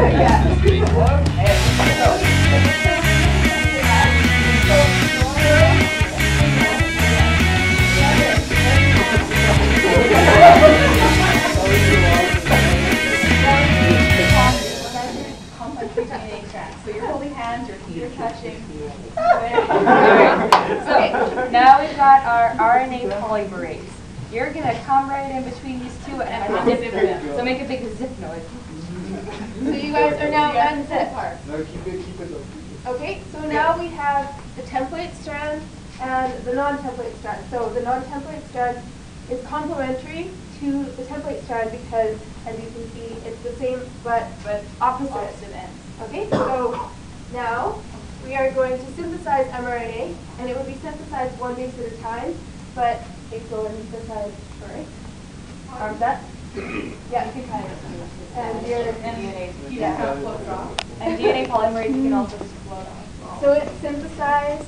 So you're holding hands, your feet are touching. Okay, now we've got our RNA polymerase. You're going to come right in between these two and zip them. So make a big zip noise. So you guys are now unzipped. No, keep it. Okay, so now we have the template strand and the non-template strand. So the non-template strand is complementary to the template strand because, as you can see, it's the same but opposite ends. Okay, so now we are going to synthesize mRNA, and it will be synthesized one base at a time, but it's going to synthesize first. Arms up. Yeah, you can kind of. And DNA polymerase you can also just float on. So it's synthesized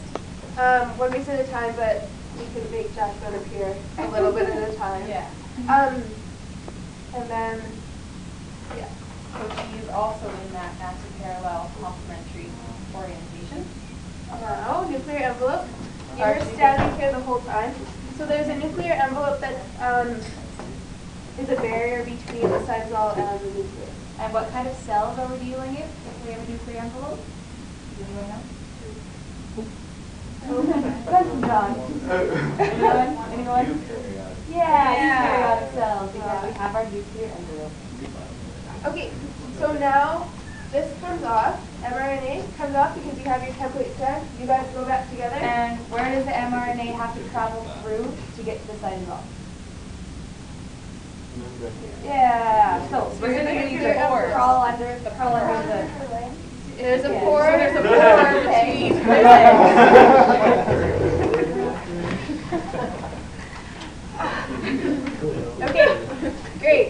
one base at a time, but we can make Jackson appear a little bit at a time. Yeah. And then, yeah. So she's also in that anti-parallel complementary orientation. Now, nuclear envelope. You were standing here the whole time. So there's a nuclear envelope that is a barrier between the cytosol and the nucleus. And what kind of cells are we dealing with if we have a nuclear envelope? Does anyone know? John. Anyone? Yeah, eukaryotic cells. Because we have our nuclear envelope. Okay, so now this comes off. mRNA comes off because you have your template strand. You guys go back together. And where does the mRNA have to travel through to get to the cytosol? Yeah. So specifically the pores. Crawl under the. There's a pore. There's a pore. Okay, great.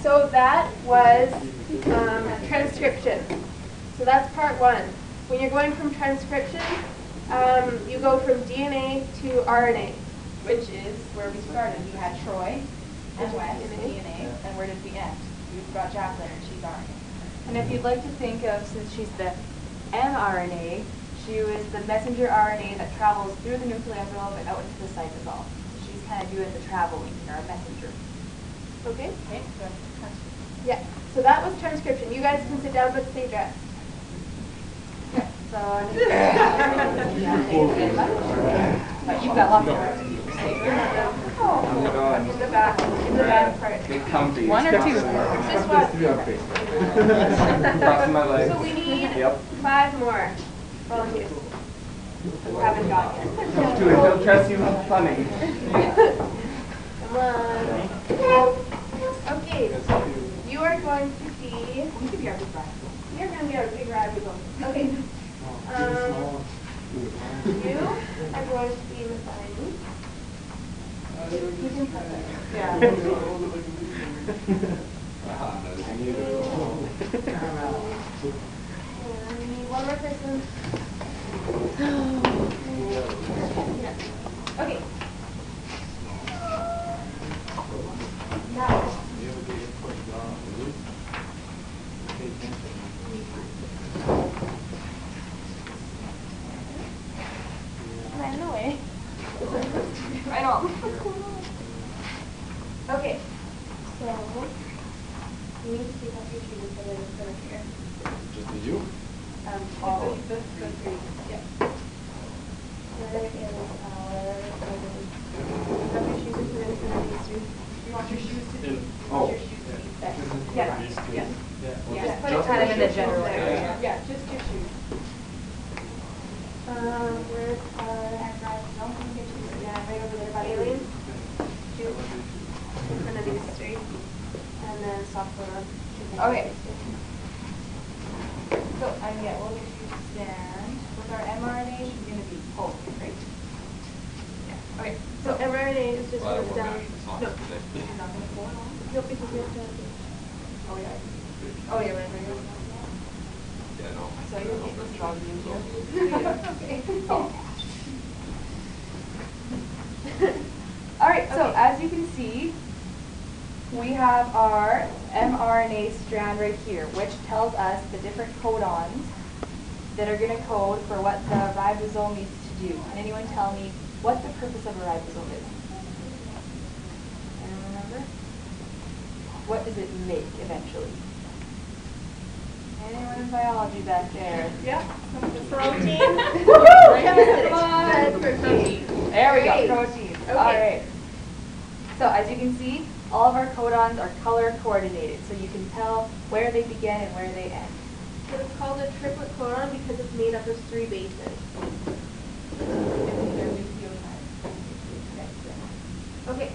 So that was transcription. So that's part one. When you're going from transcription, you go from DNA to RNA. Which is where we started. You had Troy and Wes, DNA, and where did we end? We've got Jacqueline, and she's RNA. And if you'd like to think of, since she's the mRNA, she was the messenger RNA that travels through the nuclear envelope and out into the cytosol. So she's kind of doing the traveling, our messenger. Okay? Okay, so yeah, so that was transcription. You guys can sit down but stay dressed. So, but you've got lots of work to do. In the back part. Comfy. One or two? Just one. Crossing my legs. So we need Yep. 5 more volunteers. We haven't got yet. Do it. They'll dress you up funny. Come on. Okay. You are going to be. You could be our big rag. You're going to be our big rag people. Okay. You are going to be Methionine. You can put that. Yeah. And we need one more person. Okay. Now. Right in the way. Right on. Okay. So you need to take off your shoes so that it's going to here. Just did you? All the three. Yeah. There is our. Have your shoes and put it in front of these three. You want your shoes to be? Oh. Your shoes to be set. Yeah. Yeah. Yeah. Just put it kind of in the general area. Yeah, just your shoes. Where's our yeah, right over there by Aileen. Shoe. In front of these three. And then soft one up. Okay. So, yeah, we'll get you to stand. With our mRNA, she's going to be pulled, right? Yeah. Okay. So mRNA is just Well, goes down. it's No. not today. You're not going to pull it on? No, because we have to. Oh, yeah. Oh, yeah, right. Yeah, no. So you're getting this wrong, you Okay. All right, so as you can see, we have our mRNA strand right here, which tells us the different codons that are going to code for what the ribosome needs to do. Can anyone tell me what the purpose of a ribosome is? Anyone remember? What does it make eventually? Anyone in biology back there? Yeah. Protein. Protein. There we Great. go, protein. Okay. All right. So as you can see, all of our codons are color coordinated, so you can tell where they begin and where they end. So it's called a triplet codon because it's made up of 3 bases. Okay,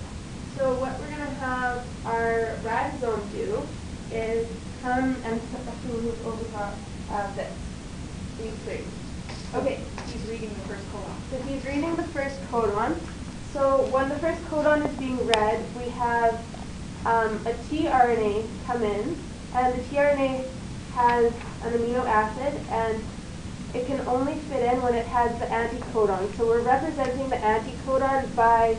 so what we're going to have our ribosome do is come and move over this, these 3. Okay, He's reading the first codon. so he's reading the first codon. So when the first codon is being read, we have a tRNA come in, and the tRNA has an amino acid, and it can only fit in when it has the anticodon. So we're representing the anticodon by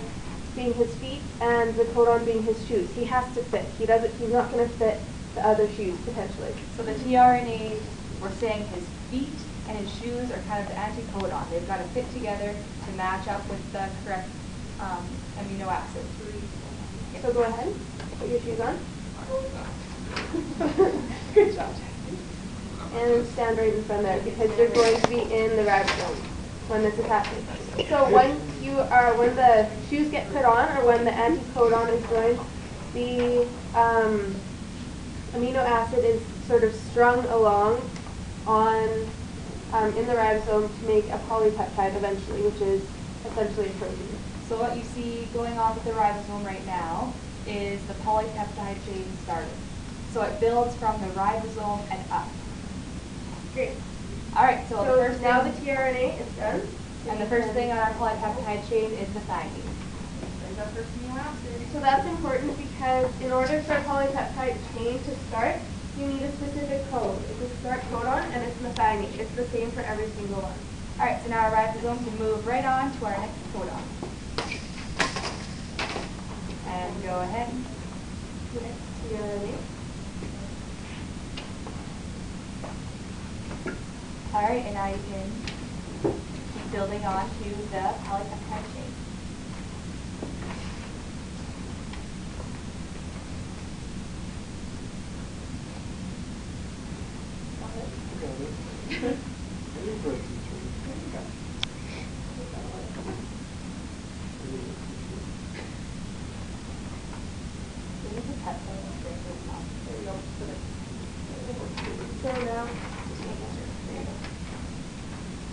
being his feet and the codon being his shoes. He has to fit. He's not going to fit the other shoes potentially. So the tRNA, we're saying his feet and his shoes are kind of the anticodon. They've got to fit together to match up with the correct amino acid. So go ahead, put your shoes on. Good job. And stand right in front there because you're going to be in the ribosome when this is happening. So when the shoes get put on or when the anticodon is joined, the amino acid is sort of strung along on in the ribosome to make a polypeptide eventually, which is essentially a protein. So what you see going on with the ribosome right now is the polypeptide chain started. So it builds from the ribosome and up. Great. All right, so the first now thing, the tRNA is done. and the first thing on our polypeptide chain is the thymine. There's our first amino acid. So that's important because in order for a polypeptide chain to start, you need a specific code. It's a start codon and it's methionine. It's the same for every single one. All right, so now our ribosome can move right on to our next codon. And go ahead. Next tRNA. All right, and now you can keep building on to the polypeptide chain.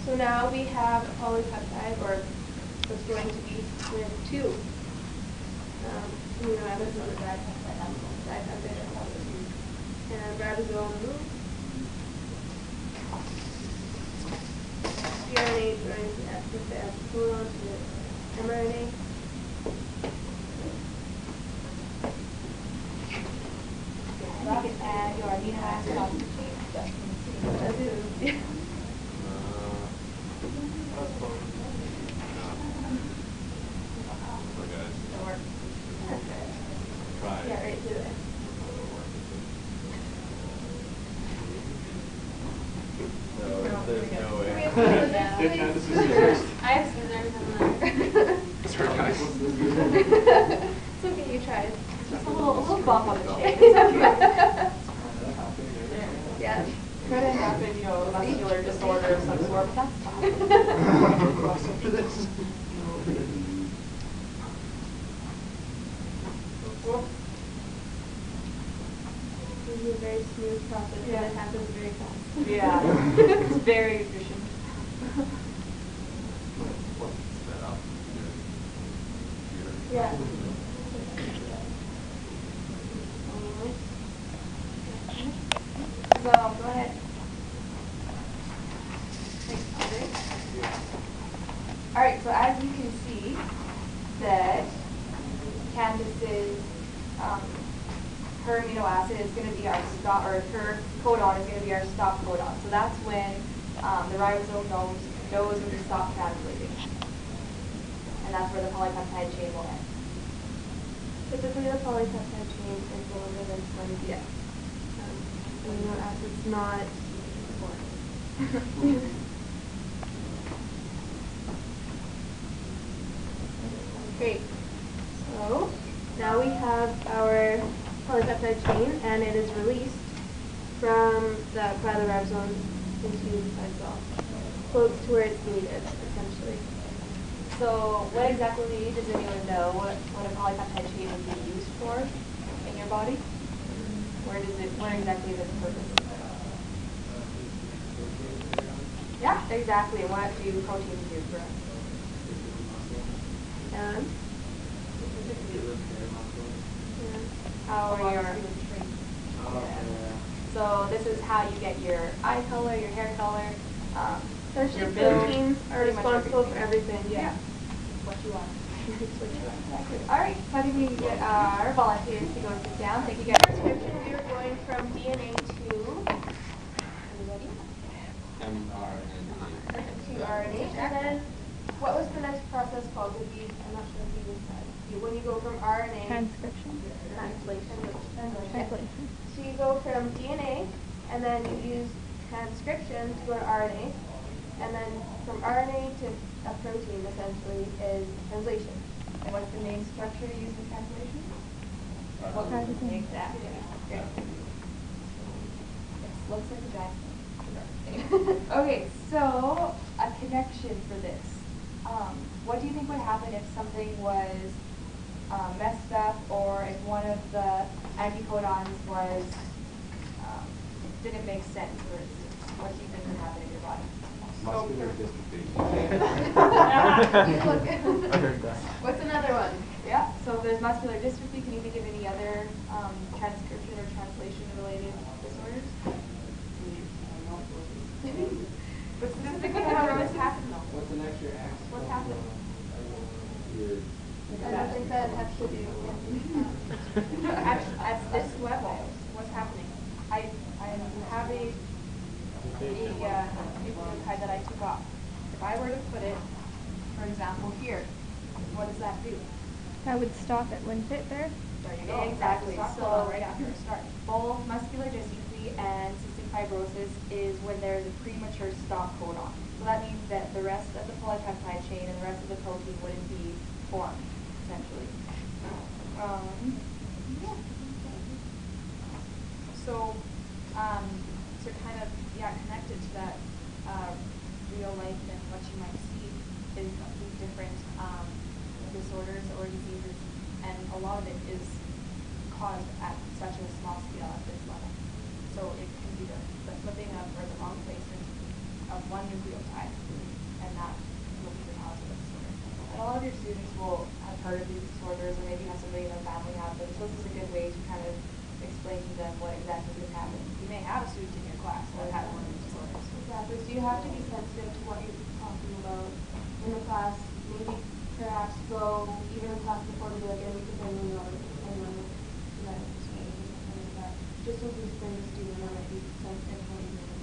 So now we have a polypeptide, or what's going to be with 2 amino acids on the dipeptide, and ribosome moves. tRNA joins the anticodon to the mRNA. And your amino acid off the chain. Yeah, right to it. There's no way. I have scissors in there. Sorry, guys. It's okay, you tried. Just a little bump on the chain. Yeah. Could have happened, you know, a muscular disorder of some sort, but that's fine. This is a very smooth process, and it happens very fast. Yeah, it's very efficient. Yeah. So, go ahead. All right, so as you can see, that Candace's, her amino acid is going to be our stop, or her codon is going to be our stop codon. So that's when the ribosome knows when to stop translating. And that's where the polypeptide chain will end. Typically, the polypeptide chain is longer than 20 ds. Amino acids not important. Great. So now we have our polypeptide chain, and it is released from by the ribosome into the cytosol. Floats to where it's needed, essentially. So what exactly does anyone know what a polypeptide chain would be used for in your body? Where exactly does it purpose? Yeah, exactly. What do proteins do for us? And How are your So this is how you get your eye color, your hair color, essentially your build, proteins are pretty much responsible for everything. everything. Yeah. What you want. It's what you want. Exactly. All right, so do we get our volunteers to go sit down? Thank you guys. Transcription, we are going from DNA to anybody? mRNA. To RNA. And then what was the next process called? I'm not sure if you said. When you go from RNA. Transcription. Translation. So you go from DNA, and then you use transcription to go to RNA, and then from RNA to a protein essentially is translation. And what's the main structure used in translation? Exactly. Good. It looks like a giant. Okay, so a connection for this. What do you think would happen if something was messed up, or if one of the anticodons was didn't make sense, for instance? What do you think would happen in your body? Muscular dystrophy. What's another one? Yeah, so if there's muscular dystrophy, can you think of any other transcription or translation related disorders? But specifically, what's happening though? What's an extra X? What's happening? I don't think that has to do with At this level, what's happening? I have a nucleotide that I took off. If I were to put it, for example, here, what does that do? That would stop it, wouldn't it, there? There you go. Exactly. So right after it starts. Both muscular dystrophy and cystic fibrosis is when there's a premature stop codon. So that means that the rest of the polypeptide chain and the rest of the protein wouldn't be formed, essentially. Yeah. So, to kind of connect it to that real life and what you might see is these different disorders or diseases, and a lot of it is caused at such a small scale at this level. So it can be the flipping of or the wrong placement of one nucleotide, and that will be the cause of the disorder. And a lot of your students will have heard of these disorders, or maybe have somebody in their family have them. So this is a good way to kind of explain to them what exactly is happening. You may have a student in your class that has one of these disorders. Exactly. So you have to be sensitive to what you're talking about in the class. Maybe perhaps go even in class before to be like, any family or anyone with genetic disorders or something like that. Just in case there's a student that might be sensitive to what you're doing.